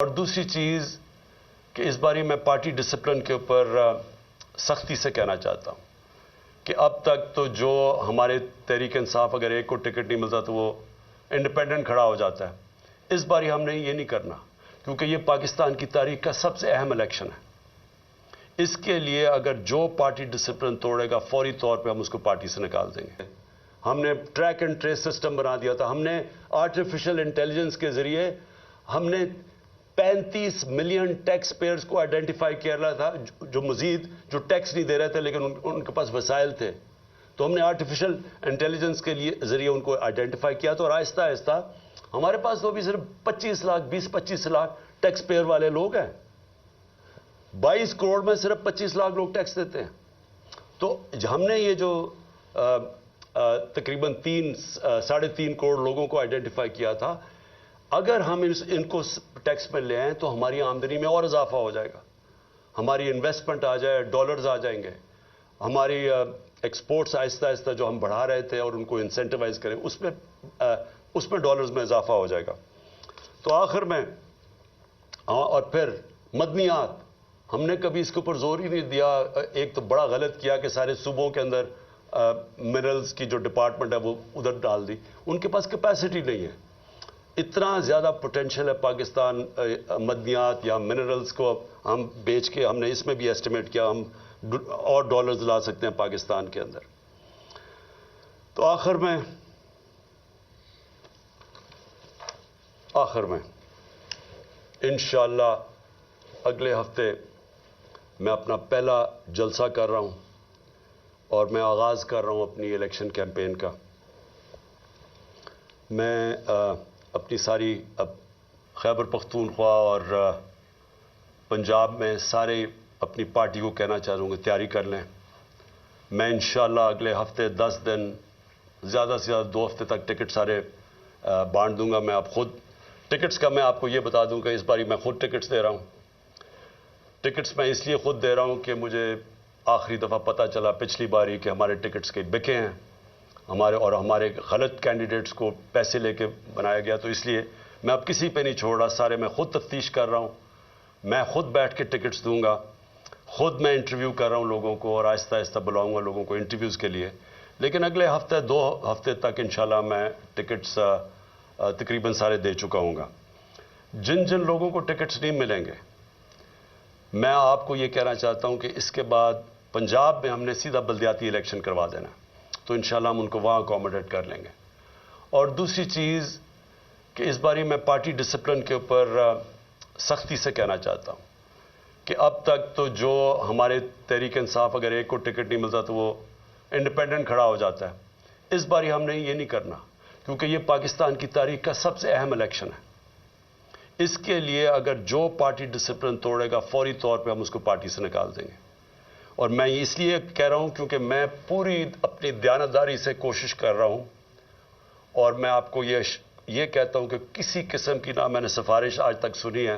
اور دوسری چیز کہ اس باری میں پارٹی ڈسپلن کے اوپر سختی سے کہنا چاہتا ہوں کہ اب تک تو جو ہمارے تحریک انصاف اگر ایک کو ٹکٹ نہیں ملتا تو وہ انڈیپینڈنٹ کھڑا ہو جاتا ہے۔ اس باری ہم نے یہ نہیں کرنا کیونکہ یہ پاکستان کی تاریخ کا سب سے اہم الیکشن ہے۔ اس کے لیے اگر جو پارٹی ڈسپلن توڑے گا فوری طور پہ ہم اس کو پارٹی سے نکال دیں گے۔ ہم نے ٹریک اینڈ ٹریس سسٹم بنا دیا تھا، ہم نے آرٹیفیشل انٹیلیجنس کے ذریعے ہم نے 35 ملین ٹیکس پیئرز کو آئیڈینٹیفائی کیا تھا جو مزید جو ٹیکس نہیں دے رہے تھے لیکن ان کے پاس وسائل تھے، تو ہم نے آرٹیفیشل انٹیلیجنس کے ذریعے ان کو آئیڈینٹیفائی کیا تو اور آہستہ آہستہ ہمارے پاس تو ابھی صرف 20-25 لاکھ ٹیکس پیئر والے لوگ ہیں۔ 22 کروڑ میں صرف 25 لاکھ لوگ ٹیکس دیتے ہیں۔ تو ہم نے یہ جو تقریباً 3.5 کروڑ لوگوں کو آئیڈینٹیفائی کیا تھا، اگر ہم ان کو ٹیکس میں لے آئیں تو ہماری آمدنی میں اور اضافہ ہو جائے گا، ہماری انویسٹمنٹ آ جائے، ڈالرز آ جائیں گے، ہماری ایکسپورٹس آہستہ آہستہ جو ہم بڑھا رہے تھے اور ان کو انسینٹیوائز کریں اس میں ڈالرز میں اضافہ ہو جائے گا۔ تو آخر میں اور پھر مدنیات، ہم نے کبھی اس کے اوپر زور ہی نہیں دیا۔ ایک تو بڑا غلط کیا کہ سارے صوبوں کے اندر منرلز کی جو ڈپارٹمنٹ ہے وہ ادھر ڈال دی، ان کے پاس کیپیسٹی نہیں ہے۔ اتنا زیادہ پوٹینشیل ہے پاکستان مدنیات یا منرلز کو ہم بیچ کے، ہم نے اس میں بھی ایسٹیمیٹ کیا ہم اور ڈالرز لا سکتے ہیں پاکستان کے اندر۔ تو آخر میں انشاءاللہ اگلے ہفتے میں اپنا پہلا جلسہ کر رہا ہوں اور میں آغاز کر رہا ہوں اپنی الیکشن کیمپین کا۔ میں اپنی ساری خیبر پختونخوا اور پنجاب میں سارے اپنی پارٹی کو کہنا چاہوں گا تیاری کر لیں۔ میں انشاءاللہ اگلے ہفتے 10 دن، زیادہ سے زیادہ 2 ہفتے تک ٹکٹ سارے بانٹ دوں گا۔ میں اب خود ٹکٹس کا میں آپ کو یہ بتا دوں کہ اس باری میں خود ٹکٹس دے رہا ہوں۔ ٹکٹس میں اس لیے خود دے رہا ہوں کہ مجھے آخری دفعہ پتہ چلا پچھلی باری کہ ہمارے ٹکٹس کے بکے ہیں، ہمارے غلط کینڈیڈیٹس کو پیسے لے کے بنایا گیا، تو اس لیے میں اب کسی پہ نہیں چھوڑ رہا، سارے میں خود تفتیش کر رہا ہوں، میں خود بیٹھ کے ٹکٹس دوں گا، خود میں انٹرویو کر رہا ہوں لوگوں کو اور آہستہ آہستہ بلاؤں گا لوگوں کو انٹرویوز کے لیے۔ لیکن اگلے ہفتے 2 ہفتے تک انشاءاللہ میں ٹکٹس تقریباً سارے دے چکا ہوں گا۔ جن لوگوں کو ٹکٹس نہیں ملیں گے، میں آپ کو یہ کہنا چاہتا ہوں کہ اس کے بعد پنجاب میں ہم نے سیدھا بلدیاتی الیکشن کروا دینا، تو انشاءاللہ ہم ان کو وہاں اکوموڈیٹ کر لیں گے۔ اور دوسری چیز کہ اس باری میں پارٹی ڈسپلن کے اوپر سختی سے کہنا چاہتا ہوں کہ اب تک تو جو ہمارے تحریک انصاف اگر ایک کو ٹکٹ نہیں ملتا تو وہ انڈیپینڈنٹ کھڑا ہو جاتا ہے۔ اس باری ہم نے یہ نہیں کرنا کیونکہ یہ پاکستان کی تاریخ کا سب سے اہم الیکشن ہے۔ اس کے لیے اگر جو پارٹی ڈسپلن توڑے گا فوری طور پہ ہم اس کو پارٹی سے نکال دیں گے۔ اور میں اس لیے کہہ رہا ہوں کیونکہ میں پوری اپنی دیانتداری سے کوشش کر رہا ہوں اور میں آپ کو یہ کہتا ہوں کہ کسی قسم کی نہ میں نے سفارش آج تک سنی ہے،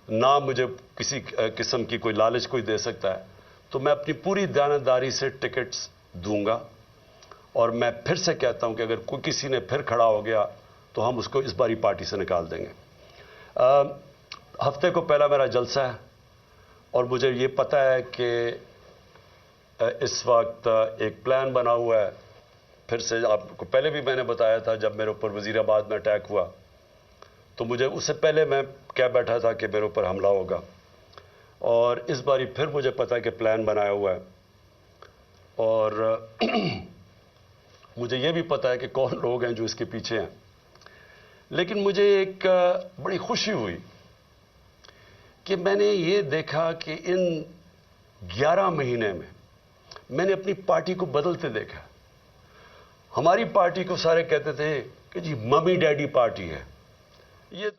نہ مجھے کسی قسم کی کوئی لالچ کوئی دے سکتا ہے، تو میں اپنی پوری دیانتداری سے ٹکٹس دوں گا۔ اور میں پھر سے کہتا ہوں کہ اگر کوئی کسی نے پھر کھڑا ہو گیا تو ہم اس کو اس باری پارٹی سے نکال دیں گے۔ ہفتے کو پہلا میرا جلسہ ہے اور مجھے یہ پتہ ہے کہ اس وقت ایک پلان بنا ہوا ہے، پھر سے آپ کو پہلے بھی میں نے بتایا تھا جب میرے اوپر وزیر آباد میں اٹیک ہوا تو مجھے اس سے پہلے میں کہہ بیٹھا تھا کہ میرے اوپر حملہ ہوگا، اور اس باری پھر مجھے پتہ ہے کہ پلان بنایا ہوا ہے، اور مجھے یہ بھی پتہ ہے کہ کون لوگ ہیں جو اس کے پیچھے ہیں۔ لیکن مجھے ایک بڑی خوشی ہوئی کہ میں نے یہ دیکھا کہ ان 11 مہینے میں نے اپنی پارٹی کو بدلتے دیکھا۔ ہماری پارٹی کو سارے کہتے تھے کہ جی ممی ڈیڈی پارٹی ہے، یہ